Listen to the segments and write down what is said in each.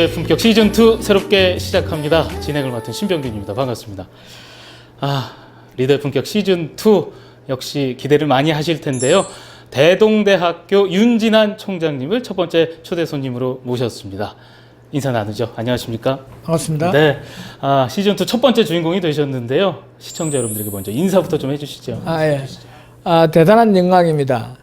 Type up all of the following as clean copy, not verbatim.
리더의 품격 시즌2 새롭게 시작합니다. 진행을 맡은 신병균입니다. 반갑습니다. 리더의 품격 시즌2 역시 기대를 많이 하실 텐데요. 대동대학교 윤진한 총장님을 첫 번째 초대 손님으로 모셨습니다. 인사 나누죠. 안녕하십니까? 반갑습니다. 네, 시즌2 첫 번째 주인공이 되셨는데요. 시청자 여러분들에게 먼저 인사부터 좀 해주시죠. 예. 대단한 영광입니다.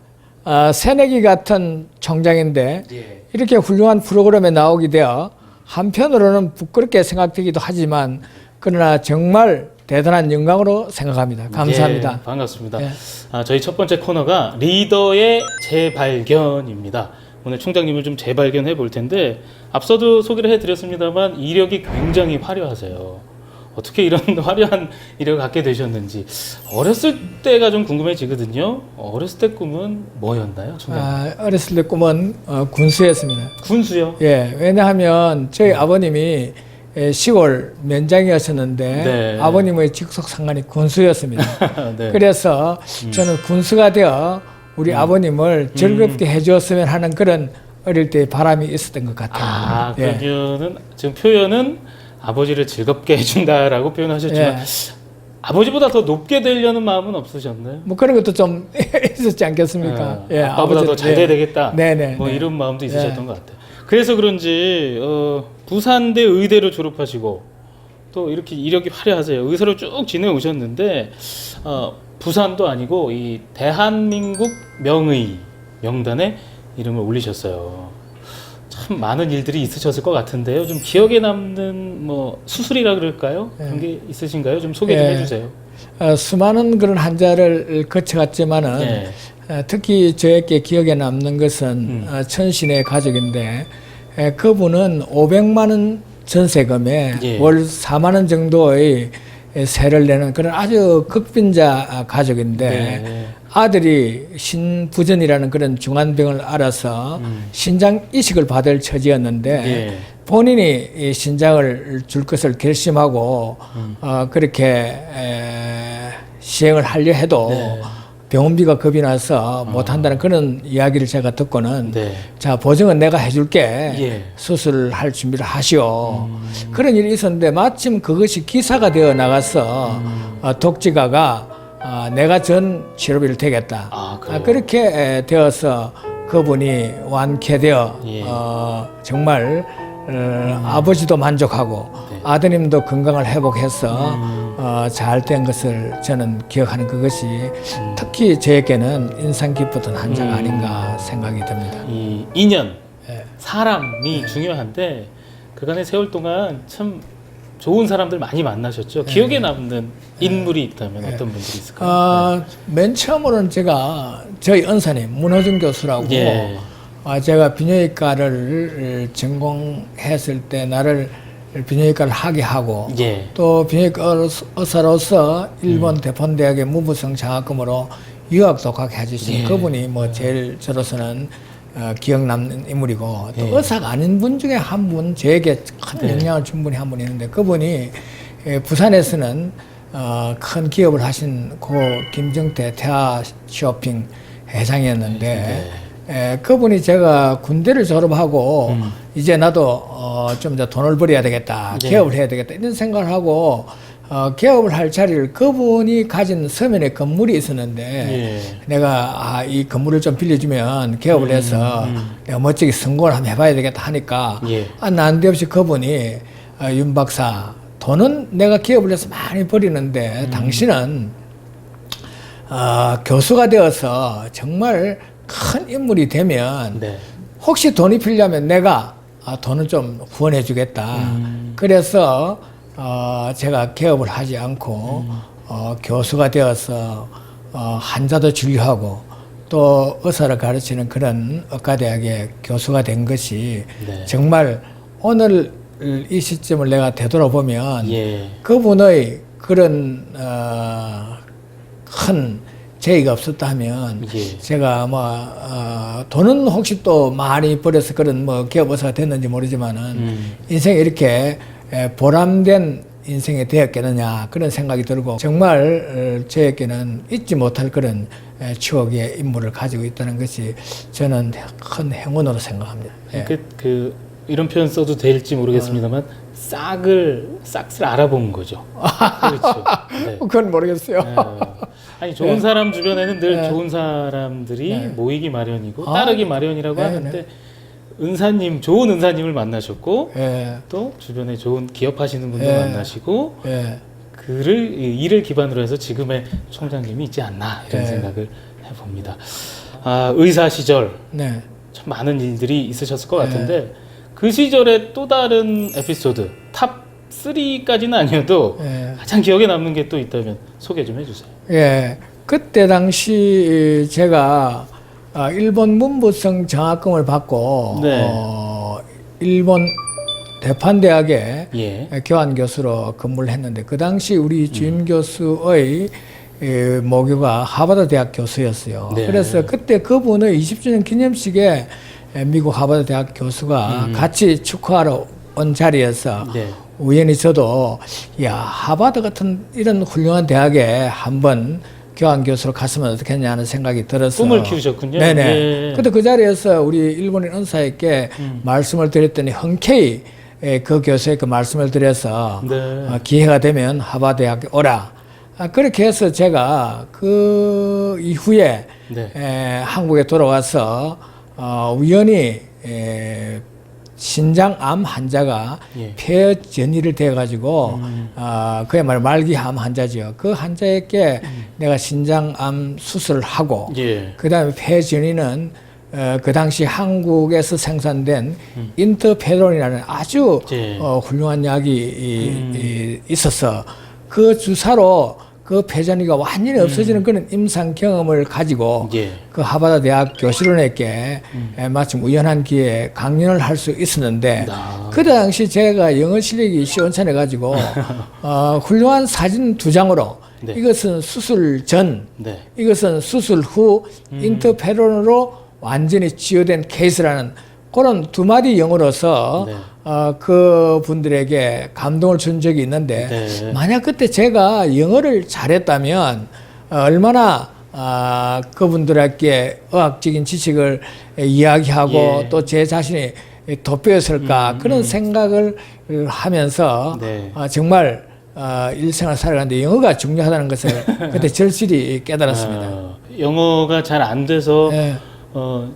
새내기 같은 총장인데 예. 이렇게 훌륭한 프로그램에 나오게 되어 한편으로는 부끄럽게 생각되기도 하지만 그러나 정말 대단한 영광으로 생각합니다. 감사합니다. 예, 반갑습니다. 예. 저희 첫 번째 코너가 리더의 재발견입니다. 오늘 총장님을 좀 재발견해 볼 텐데 앞서도 소개를 해드렸습니다만 이력이 굉장히 화려하세요. 어떻게 이런 화려한 이력을 갖게 되셨는지 어렸을 때가 좀 궁금해지거든요. 어렸을 때 꿈은 뭐였나요, 총장님? 어렸을 때 꿈은 군수였습니다. 군수요? 예, 왜냐하면 저희 아버님이 시골 면장이었었는데 네. 아버님의 직속 상관이 군수였습니다. 네. 그래서 저는 군수가 되어 우리 아버님을 즐겁게 해주었으면 하는 그런 어릴 때 바람이 있었던 것 같아요. 예. 그러면은 지금 표현은 아버지를 즐겁게 해준다라고 표현하셨지만 예. 아버지보다 더 높게 되려는 마음은 없으셨나요? 뭐 그런 것도 좀 있었지 않겠습니까? 예, 아빠보다 더 잘 돼야 되겠다. 네네. 뭐 이런 마음도 있으셨던 것 같아요. 그래서 그런지 부산대 의대를 졸업하시고 또 이렇게 이력이 화려하세요. 의사로 쭉 지내오셨는데 부산도 아니고 이 대한민국 명의 명단에 이름을 올리셨어요. 참 많은 일들이 있으셨을 것 같은데요. 좀 기억에 남는 뭐 수술이라 그럴까요? 그런 게 있으신가요? 좀 소개 좀 해주세요. 수많은 그런 환자를 거쳐갔지만은 특히 저에게 기억에 남는 것은 천신의 가족인데 그분은 500만 원 전세금에 월 4만 원 정도의 세를 내는 그런 아주 극빈자 가족인데 아들이 신부전이라는 그런 중환병을 앓아서 신장 이식을 받을 처지였는데 본인이 이 신장을 줄 것을 결심하고 그렇게 시행을 하려 해도 병원비가 겁이 나서 못한다는 그런 이야기를 제가 듣고는 자 보증은 내가 해줄게 수술할 준비를 하시오. 그런 일이 있었는데 마침 그것이 기사가 되어 나가서 독지가가 내가 전 치료비를 대겠다. 그렇게 되어서 그분이 완쾌되어 정말 아버지도 만족하고 아드님도 건강을 회복해서 잘 된 것을 저는 기억하는 그것이 특히 저에게는 인상 깊었던 환자가 아닌가 생각이 듭니다. 이 인연, 사람이 중요한데 그간의 세월 동안 참 좋은 사람들 많이 만나셨죠. 기억에 남는 인물이 있다면 어떤 분들이 있을까요? 맨 처음으로는 제가 저희 은사님 문호준 교수라고 제가 비뇨기과를 전공했을 때 나를 비뇨기과를 하게 하고 또 비뇨기과 의사로서 일본 대폰대학의 무부성 장학금으로 유학도 가게 해주신 그분이 뭐 제일 저로서는 기억 남는 인물이고 또 의사가 아닌 분 중에 한 분 저에게 큰 영향을 준 분이 한 분 있는데 그분이 부산에서는 큰 기업을 하신 고 김정태 태아 쇼핑 회장이었는데 그분이 제가 군대를 졸업하고 이제 나도 좀 더 돈을 벌여야 되겠다, 개업을 해야 되겠다 이런 생각을 하고 개업을 할 자리를 그분이 가진 서면에 건물이 있었는데 내가 이 건물을 좀 빌려주면 개업을 해서 내가 멋지게 성공을 한번 해봐야 되겠다 하니까 난데없이 그분이 윤 박사 돈은 내가 기업을 해서 많이 벌이는데 당신은 교수가 되어서 정말 큰 인물이 되면 혹시 돈이 필요하면 내가 돈을 좀 후원해 주겠다. 그래서 제가 개업을 하지 않고 교수가 되어서 환자도 진료하고 또 의사를 가르치는 그런 의과대학의 교수가 된 것이 정말 오늘 이 시점을 내가 되돌아보면 그분의 그런 큰 제의가 없었다면 제가 뭐 돈은 혹시 또 많이 벌여서 그런 뭐 기업 의사가 됐는지 모르지만은 인생에 이렇게 보람된 인생이 되었겠느냐 그런 생각이 들고 정말 저에게는 잊지 못할 그런 추억의 인물을 가지고 있다는 것이 저는 큰 행운으로 생각합니다. 이런 표현 써도 될지 모르겠습니다만 싹을 알아본 거죠. 그렇죠. 네. 그건 모르겠어요. 네. 아니 좋은 네. 사람 주변에는 늘 네. 좋은 사람들이 네. 모이기 마련이고 아, 따르기 마련이라고 네, 하는데 네. 은사님 좋은 은사님을 만나셨고 예. 또 주변에 좋은 기업하시는 분도 예. 만나시고 예. 이를 기반으로 해서 지금의 총장님이 있지 않나 이런 예. 생각을 해봅니다. 아, 의사 시절 네. 참 많은 일들이 있으셨을 것 같은데 그 시절의 또 다른 에피소드 탑 3까지는 아니어도 예. 가장 기억에 남는 게 또 있다면 소개 좀 해주세요. 예. 그때 당시 제가 일본 문부성 장학금을 받고 네. 일본 대판대학에 예. 교환 교수로 근무를 했는데 그 당시 우리 주임 교수의 모교가 하버드 대학 교수였어요. 네. 그래서 그때 그분의 20주년 기념식에 미국 하버드 대학 교수가 같이 축하하러 온 자리에서 네. 우연히 저도 야 하버드 같은 이런 훌륭한 대학에 한번 교환 교수로 갔으면 어떻겠냐 하는 생각이 들어서 꿈을 키우셨군요. 네네. 예. 근데 그 자리에서 우리 일본인 은사에게 말씀을 드렸더니 흔쾌히 그 교수에게 말씀을 드려서 네. 기회가 되면 하버드 대학에 오라. 그렇게 해서 제가 그 이후에 네. 한국에 돌아와서 우연히 신장암 환자가 예. 폐전이를 돼가지고 그야말로 말기암 환자죠. 그 환자에게 내가 신장암 수술을 하고 예. 그다음에 폐전이는 그 당시 한국에서 생산된 인터페론이라는 아주 예. 훌륭한 약이 있어서 그 주사로 그 폐전이가 완전히 없어지는 그런 임상 경험을 가지고 예. 그 하버드 대학 교수님에게 마침 우연한 기회에 강연을 할 수 있었는데 그때 당시 제가 영어 실력이 시원찮아 가지고 훌륭한 사진 2장으로 네. 이것은 수술 전, 네. 이것은 수술 후 인터페론으로 완전히 치유된 케이스라는 그런 2마디 영어로서 네. 그 분들에게 감동을 준 적이 있는데 네. 만약 그때 제가 영어를 잘했다면 얼마나 그분들에게 의학적인 지식을 이야기하고 예. 또 제 자신이 돋보였을까 그런 생각을 하면서 네. 정말 일생을 살아가는데 영어가 중요하다는 것을 그때 절실히 깨달았습니다. 영어가 잘 안 돼서 네.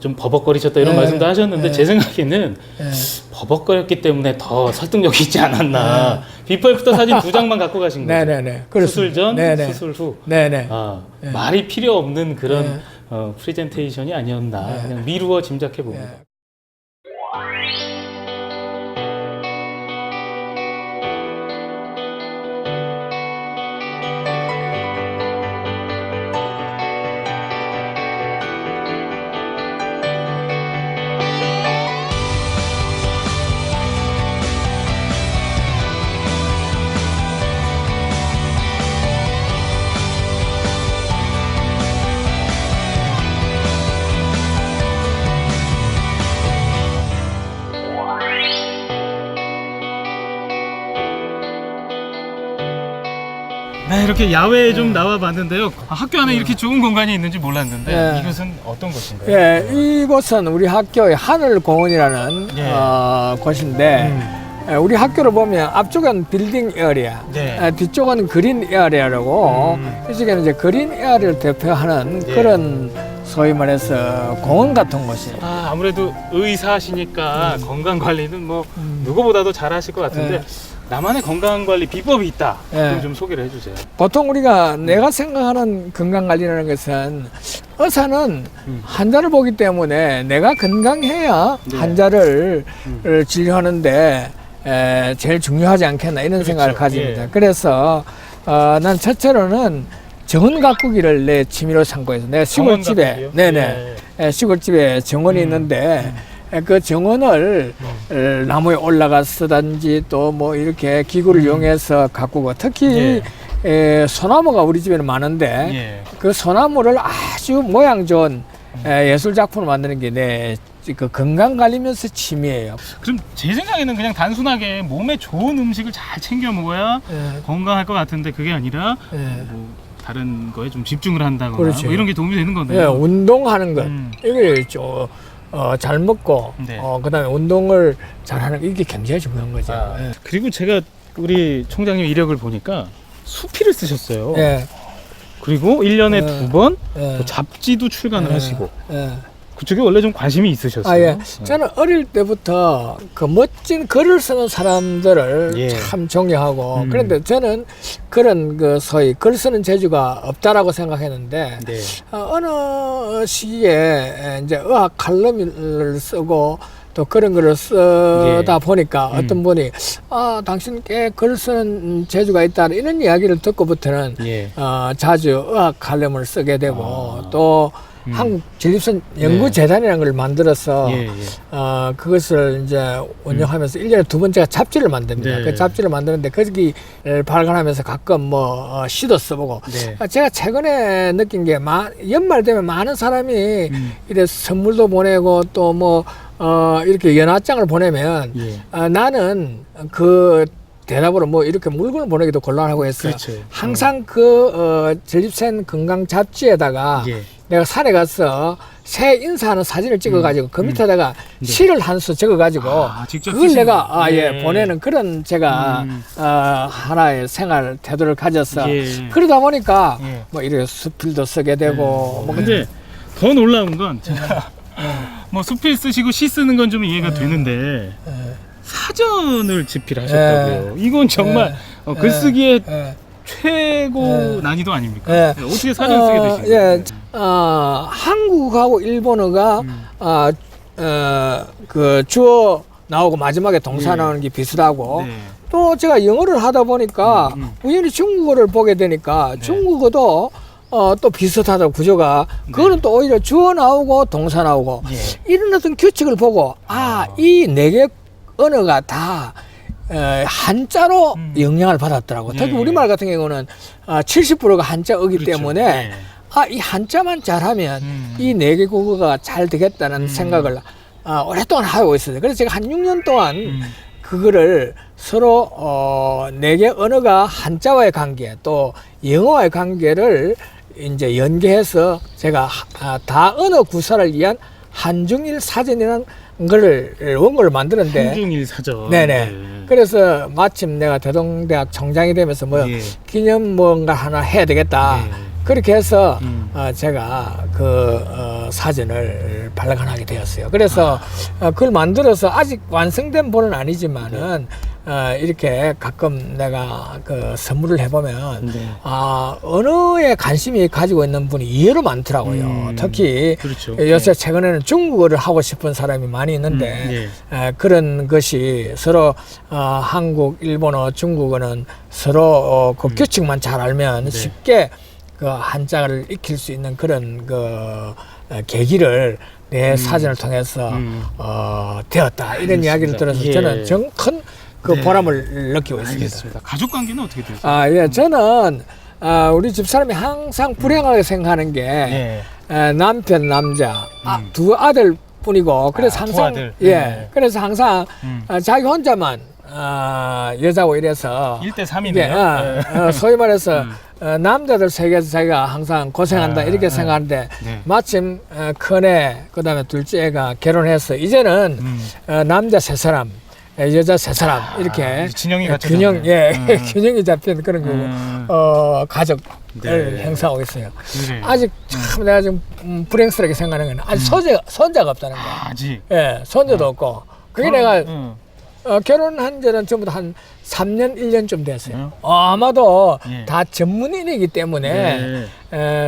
좀 버벅거리셨다 이런 네. 말씀도 하셨는데 네. 제 생각에는 네. 버벅거렸기 때문에 더 설득력이 있지 않았나. 비포 애프터 사진 2장만 갖고 가신 거죠. 네네네. 수술 전, 네네. 수술 후. 네네. 말이 필요 없는 그런 네. 프레젠테이션이 아니었나. 네. 그냥 미루어 짐작해 봅니다. 네. 네, 이렇게 야외에 좀 나와 봤는데요. 학교 안에 이렇게 좋은 공간이 있는지 몰랐는데 네. 이것은 어떤 곳인가요? 예, 이곳은 우리 학교의 하늘공원이라는 예. 곳인데 우리 학교를 보면 앞쪽은 빌딩 에어리아, 네. 뒤쪽은 그린 에어리아라고 이쪽에는 이제 그린 에어리아를 대표하는 예. 그런 소위 말해서 공원 같은 곳이에요. 아무래도 의사시니까 건강 관리는 뭐 누구보다도 잘 하실 것 같은데 나만의 건강 관리 비법이 있다. 예. 그럼 좀 소개를 해주세요. 보통 우리가 내가 생각하는 건강관리라는 것은 의사는 환자를 보기 때문에 내가 건강해야 네. 환자를 진료하는데 제일 중요하지 않겠나 이런 그렇죠. 생각을 가집니다. 예. 그래서 난 첫째로는 정원 가꾸기를 내 취미로 삼고 있어요. 내가 정원 시골집에 가꾸기요? 네네 시골집에 정원이 있는데 그 정원을 나무에 올라가서든지 또 뭐 이렇게 기구를 이용해서 가꾸고 특히 소나무가 우리 집에는 많은데 예. 그 소나무를 아주 모양 좋은 예술 작품을 만드는 게 내 그 건강 관리면서 취미예요. 그럼 제 생각에는 그냥 단순하게 몸에 좋은 음식을 잘 챙겨 먹어야 건강할 것 같은데 그게 아니라 뭐 다른 거에 좀 집중을 한다거나 그렇죠. 뭐 이런 게 도움이 되는 예, 건데요. 운동하는 것 이게 잘 먹고 네. 그다음에 운동을 잘하는 게 이게 굉장히 중요한 거죠. 예. 그리고 제가 우리 총장님 이력을 보니까 수필을 쓰셨어요. 예. 그리고 1년에 예. 2번 예. 또 잡지도 출간을 예. 하시고 예. 그쪽에 원래 좀 관심이 있으셨어요. 예. 저는 어릴 때부터 그 멋진 글을 쓰는 사람들을 예. 참 존경하고 그런데 저는 그런 그 소위 글 쓰는 재주가 없다라고 생각했는데 네. 어느 시기에 이제 의학 칼럼을 쓰고 또 그런 글을 쓰다 보니까 어떤 분이 당신 꽤 글 쓰는 재주가 있다 이런 이야기를 듣고부터는 예. 자주 의학 칼럼을 쓰게 되고 또 한국 전립선 연구재단이라는 걸 만들어서 예, 예. 그것을 이제 운영하면서 1년에 2번 제가 잡지를 만듭니다. 네. 그 잡지를 만드는데 거기를 발간하면서 가끔 뭐 시도 써보고 네. 제가 최근에 느낀 게 연말 되면 많은 사람이 이래 선물도 보내고 또 뭐 이렇게 연하장을 보내면 예. 나는 그 대답으로 뭐 이렇게 물건을 보내기도 곤란하고 해서 그렇죠. 항상 그 전립선 건강 잡지에다가 예. 내가 산에 가서 새 인사하는 사진을 찍어가지고 그 밑에다가 시를 한 수 적어가지고 직접 그걸 쓰시는 내가 거. 예. 보내는 그런 제가 하나의 생활 태도를 가졌어. 예. 그러다 보니까 예. 뭐 이렇게 수필도 쓰게 되고 뭐 근데 더 놀라운 건 제가 뭐 수필 쓰시고 시 쓰는 건 좀 이해가 되는데 사전을 집필하셨다고요. 이건 정말 글쓰기에 최고 난이도 아닙니까? 어떻게 사전 쓰게 되신 거예요? 한국하고 일본어가 그 주어 나오고 마지막에 동사 나오는 게 비슷하고 네. 또 제가 영어를 하다 보니까 우연히 중국어를 보게 되니까 중국어도 또 비슷하다고 구조가 그거는 또 오히려 주어 나오고 동사 나오고 이런 어떤 규칙을 보고 이 네 개 언어가 다 한자로 영향을 받았더라고. 특히 우리말 같은 경우는 70%가 한자어기 그렇죠. 때문에 이 한자만 잘하면 이 네 개 국어가 잘 되겠다는 생각을 오랫동안 하고 있었어요. 그래서 제가 한 6년 동안 그거를 서로 네 개 언어가 한자와의 관계 또 영어와의 관계를 이제 연계해서 제가 다언어 구사를 위한 한중일 사전이라는 거를 원고를 만드는데 한중일 사전. 네네. 그래서 마침 내가 대동대학 총장이 되면서 뭐 기념 뭔가 하나 해야 되겠다. 그렇게 해서 제가 그 사전을 발간하게 되었어요. 그래서 그걸 만들어서 아직 완성된 본은 아니지만은 이렇게 가끔 내가 그 선물을 해보면 언어에 관심이 가지고 있는 분이 의외로 많더라고요. 특히 그렇죠. 요새 최근에는 중국어를 하고 싶은 사람이 많이 있는데 그런 것이 서로 한국, 일본어, 중국어는 서로 그 규칙만 잘 알면 쉽게 그 한자를 익힐 수 있는 그런 그 계기를 내 사전을 통해서 되었다 이런 이야기를 들어서 저는 큰 그 보람을 느끼고 있습니다. 알겠습니다. 가족 관계는 어떻게 되세요? 예, 저는 우리 집사람이 항상 불행하게 생각하는 게 남편 남자 두 아들 뿐이고 그래서 항상 그래서 항상 자기 혼자만 여자고 이래서 1대 3이네요. 소위 말해서 남자들 세계에서 자기가 항상 고생한다 이렇게 생각하는데 마침 큰애 그다음에 둘째 애가 결혼해서 이제는 남자 세 사람 여자 세 사람 이렇게 진영이 같이 균형 균형이 잡힌 그런 거 가족을 행사하고 있어요. 아직 참 내가 좀 불행스럽게 생각하는 건 아직 손자가 없다는 거야. 아직. 손자도 없고 그게 내가 결혼한 지는 전부 다 한 3년, 1년쯤 됐어요. 아마도 다 전문인이기 때문에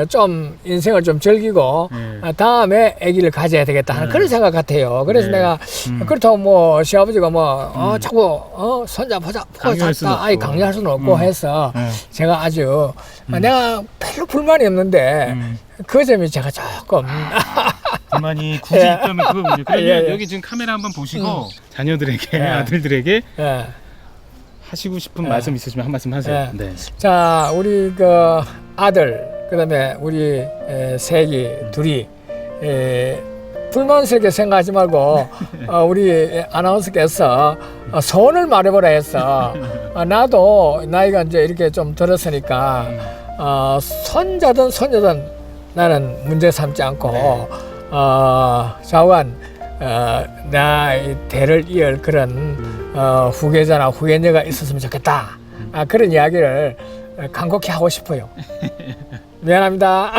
좀 인생을 좀 즐기고 다음에 아기를 가져야 되겠다 하는 그런 생각 같아요. 그래서 내가 그렇다고 뭐 시아버지가 뭐 자꾸 손자 보고 싶다 아이 강요할 수는 없고 해서 제가 아주 내가 별로 불만이 없는데 그 점이 제가 조금 불만이 굳이 있다면 그거군요. 그러면 여기 지금 카메라 한번 보시고 자녀들에게 아들들에게 하시고 싶은 말씀 있으시면 한 말씀 하세요. 네. 자, 우리 그 아들 그다음에 우리 새끼 둘이 불만스럽게 생각하지 말고 우리 아나운서께서 소원을 말해보라 해서 나도 나이가 이제 이렇게 좀 들었으니까 손자든 손녀든 나는 문제 삼지 않고 좌우한 나 대를 이을 그런 후계자나 후계녀가 있었으면 좋겠다. 그런 이야기를 간곡히 하고 싶어요. 미안합니다.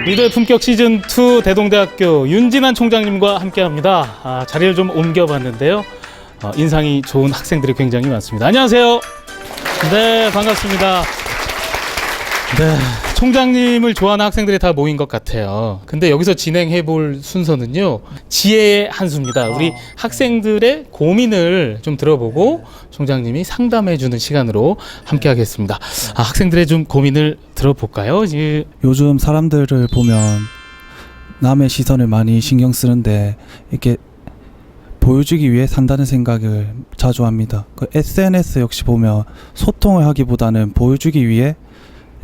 리더의 품격 시즌2 대동대학교 윤진환 총장님과 함께합니다. 자리를 좀 옮겨봤는데요. 인상이 좋은 학생들이 굉장히 많습니다. 안녕하세요. 네, 반갑습니다. 네, 총장님을 좋아하는 학생들이 다 모인 것 같아요. 근데 여기서 진행해 볼 순서는요, 지혜의 한 수입니다. 우리 학생들의 고민을 좀 들어보고 총장님이 상담해 주는 시간으로 함께 하겠습니다. 학생들의 좀 고민을 들어볼까요? 요즘 사람들을 보면 남의 시선을 많이 신경 쓰는데 이렇게 보여주기 위해 산다는 생각을 자주 합니다. 그 SNS 역시 보면 소통을 하기보다는 보여주기 위해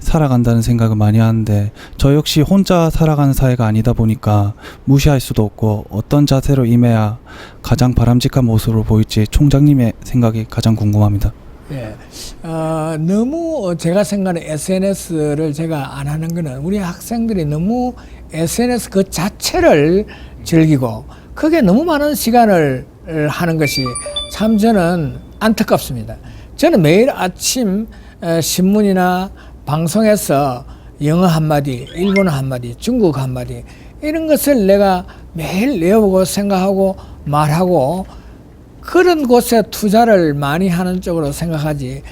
살아간다는 생각을 많이 하는데, 저 역시 혼자 살아가는 사회가 아니다 보니까 무시할 수도 없고 어떤 자세로 임해야 가장 바람직한 모습으로 보일지 총장님의 생각이 가장 궁금합니다. 예, 너무 제가 생각하는 SNS를 제가 안 하는 거는 우리 학생들이 너무 SNS 그 자체를 즐기고 그게 너무 많은 시간을 하는 것이 참 저는 안타깝습니다. 저는 매일 아침 신문이나 방송에서 영어 한마디, 일본어 한마디, 중국어 한마디 이런 것을 내가 매일 외워보고 생각하고 말하고 그런 곳에 투자를 많이 하는 쪽으로 생각하지,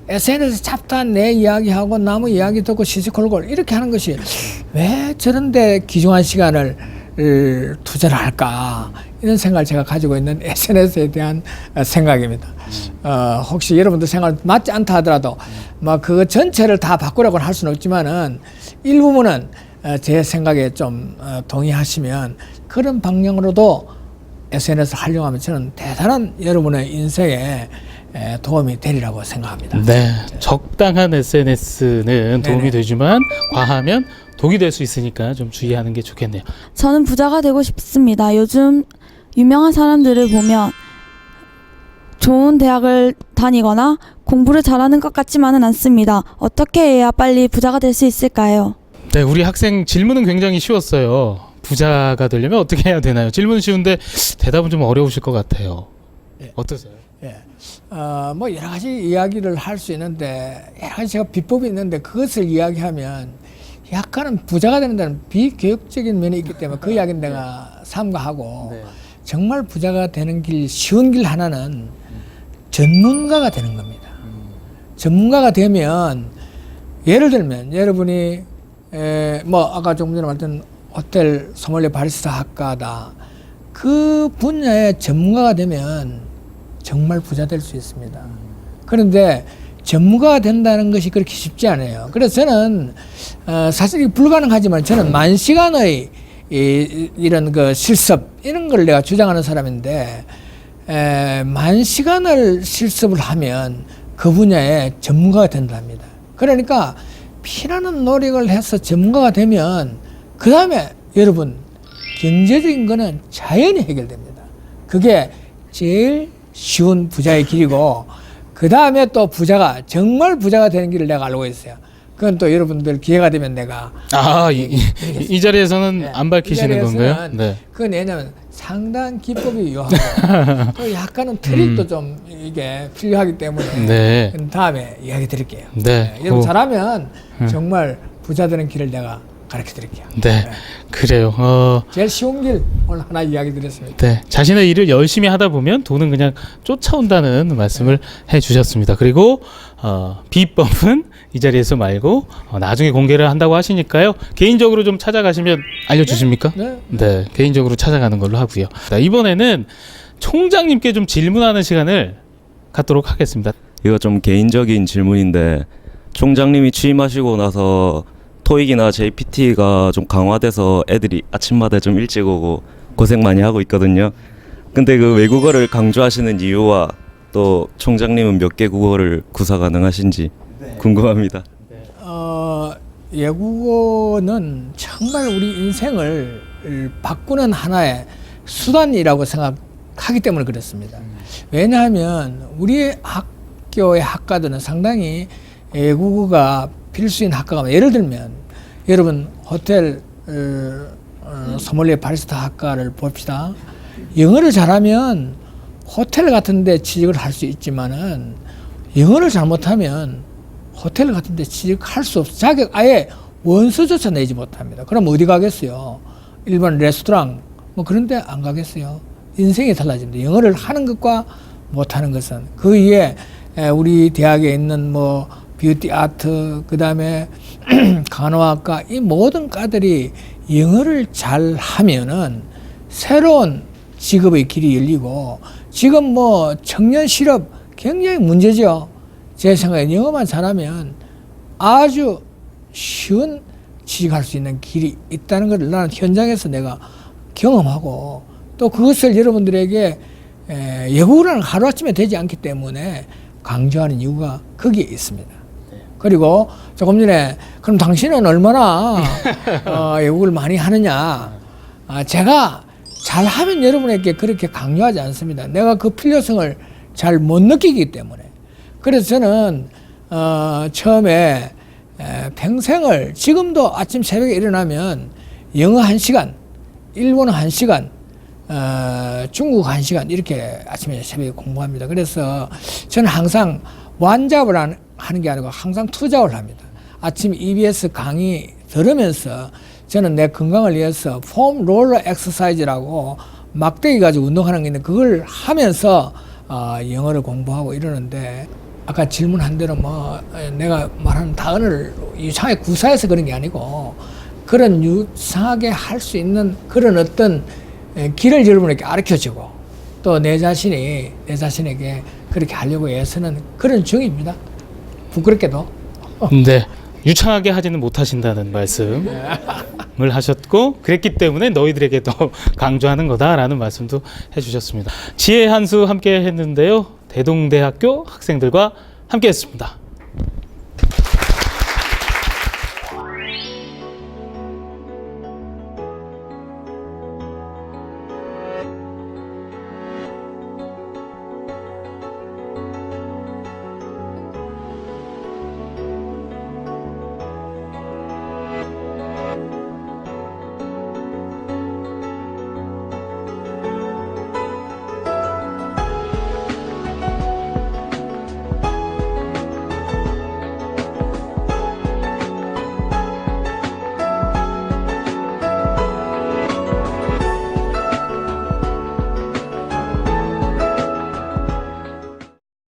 SNS 잡다한 내 이야기하고 나무 이야기 듣고 시시콜콜 이렇게 하는 것이 왜 저런 데 귀중한 시간을 투자를 할까, 이런 생각을 제가 가지고 있는 SNS에 대한 생각입니다. 혹시 여러분들 생각 맞지 않다 하더라도 뭐 그 전체를 다 바꾸라고는 할 수는 없지만은 일부분은 제 생각에 좀 동의하시면 그런 방향으로도 SNS를 활용하면 저는 대단한 여러분의 인생에 도움이 되리라고 생각합니다. 네, 적당한 SNS는 도움이 네네. 되지만 과하면 독이 될 수 있으니까 좀 주의하는 게 좋겠네요. 저는 부자가 되고 싶습니다. 요즘 유명한 사람들을 보면 좋은 대학을 다니거나 공부를 잘하는 것 같지만은 않습니다. 어떻게 해야 빨리 부자가 될 수 있을까요? 네, 우리 학생 질문은 굉장히 쉬웠어요. 부자가 되려면 어떻게 해야 되나요? 질문은 쉬운데 대답은 좀 어려우실 것 같아요. 예. 어떠세요? 예. 뭐 여러 가지 이야기를 할 수 있는데 여러 가지 제가 비법이 있는데 그것을 이야기하면 약간은 부자가 되는 데는 비교육적인 면이 있기 때문에 그 이야기는 내가 삼가하고 네. 정말 부자가 되는 길, 쉬운 길 하나는 전문가가 되는 겁니다. 전문가가 되면 예를 들면 여러분이 뭐 아까 조금 전에 말했던 호텔 소믈리에 바리스타 학과다. 그 분야의 전문가가 되면 정말 부자 될 수 있습니다. 그런데 전문가가 된다는 것이 그렇게 쉽지 않아요. 그래서 저는 사실 불가능하지만 저는 만 시간의 이런 그 실습 이런 걸 내가 주장하는 사람인데, 만 시간을 실습을 하면 그 분야의 전문가가 된답니다. 그러니까 피나는 노력을 해서 전문가가 되면 그 다음에 여러분 경제적인 거는 자연히 해결됩니다. 그게 제일 쉬운 부자의 길이고, 그 다음에 또 부자가 정말 부자가 되는 길을 내가 알고 있어요. 그건 또 여러분들 기회가 되면 내가 이 자리에서는 네. 안 밝히시는 이 건가요? 자리에서는 네. 그건 왜냐면 상당한 기법이 요하고 또 약간은 트릭도 좀 이게 필요하기 때문에 네. 그건 다음에 이야기 드릴게요. 네. 여러분 오. 잘하면 정말 부자 되는 길을 내가 가르쳐 드릴게요. 네. 그래요. 제일 쉬운 길 오늘 하나 이야기 드렸습니다. 네, 자신의 일을 열심히 하다 보면 돈은 그냥 쫓아온다는 말씀을 해주셨습니다. 그리고 비법은 이 자리에서 말고 나중에 공개를 한다고 하시니까요. 개인적으로 좀 찾아가시면 알려주십니까? 네. 네, 개인적으로 찾아가는 걸로 하고요. 자, 이번에는 총장님께 좀 질문하는 시간을 갖도록 하겠습니다. 이거 좀 개인적인 질문인데, 총장님이 취임하시고 나서 토익이나 JPT가 좀 강화돼서 애들이 아침마다 좀 일찍 오고 고생 많이 하고 있거든요. 근데 그 외국어를 강조하시는 이유와 또 총장님은 몇 개 국어를 구사 가능하신지 궁금합니다. 외국어는 정말 우리 인생을 바꾸는 하나의 수단이라고 생각하기 때문에 그렇습니다. 왜냐하면 우리 학교의 학과들은 상당히 외국어가 필수인 학과가, 예를 들면 여러분 호텔 소믈리에 바리스타 학과를 봅시다. 영어를 잘하면 호텔 같은 데 취직을 할 수 있지만은 영어를 잘못하면 호텔 같은 데 취직할 수 없어. 자격 아예 원서조차 내지 못합니다. 그럼 어디 가겠어요? 일반 레스토랑 뭐 그런 데 안 가겠어요. 인생이 달라집니다. 영어를 하는 것과 못하는 것은. 그 이에 우리 대학에 있는 뭐 뷰티 아트, 그 다음에 간호학과, 이 모든 과들이 영어를 잘 하면은 새로운 직업의 길이 열리고, 지금 뭐 청년 실업 굉장히 문제죠. 제 생각에 영어만 잘하면 아주 쉬운 취직할 수 있는 길이 있다는 걸 나는 현장에서 내가 경험하고, 또 그것을 여러분들에게 외국어는 하루아침에 되지 않기 때문에 강조하는 이유가 거기에 있습니다. 그리고 조금 전에 그럼 당신은 얼마나 외국어를 많이 하느냐, 제가 잘하면 여러분에게 그렇게 강요하지 않습니다. 내가 그 필요성을 잘 못 느끼기 때문에. 그래서 저는 처음에 평생을, 지금도 아침 새벽에 일어나면 영어 1시간, 일본어 1시간, 중국 1시간 이렇게 아침에 새벽에 공부합니다. 그래서 저는 항상 완잡을 하는 게 아니고 항상 투잡을 합니다. 아침 EBS 강의 들으면서 저는 내 건강을 위해서 폼 롤러 엑서사이즈라고 막대기 가지고 운동하는 게 있는데 그걸 하면서 영어를 공부하고 이러는데, 아까 질문한 대로 뭐 내가 말하는 단어를 유창하게 구사해서 그런 게 아니고 그런 유창하게 할 수 있는 그런 어떤 길을 여러분에게 가르쳐주고, 또 내 자신에게 그렇게 하려고 애쓰는 그런 중입니다. 부끄럽게도. 네. 유창하게 하지는 못하신다는 말씀을 하셨고, 그랬기 때문에 너희들에게도 강조하는 거다라는 말씀도 해주셨습니다. 지혜 한 수 함께 했는데요. 대동대학교 학생들과 함께 했습니다.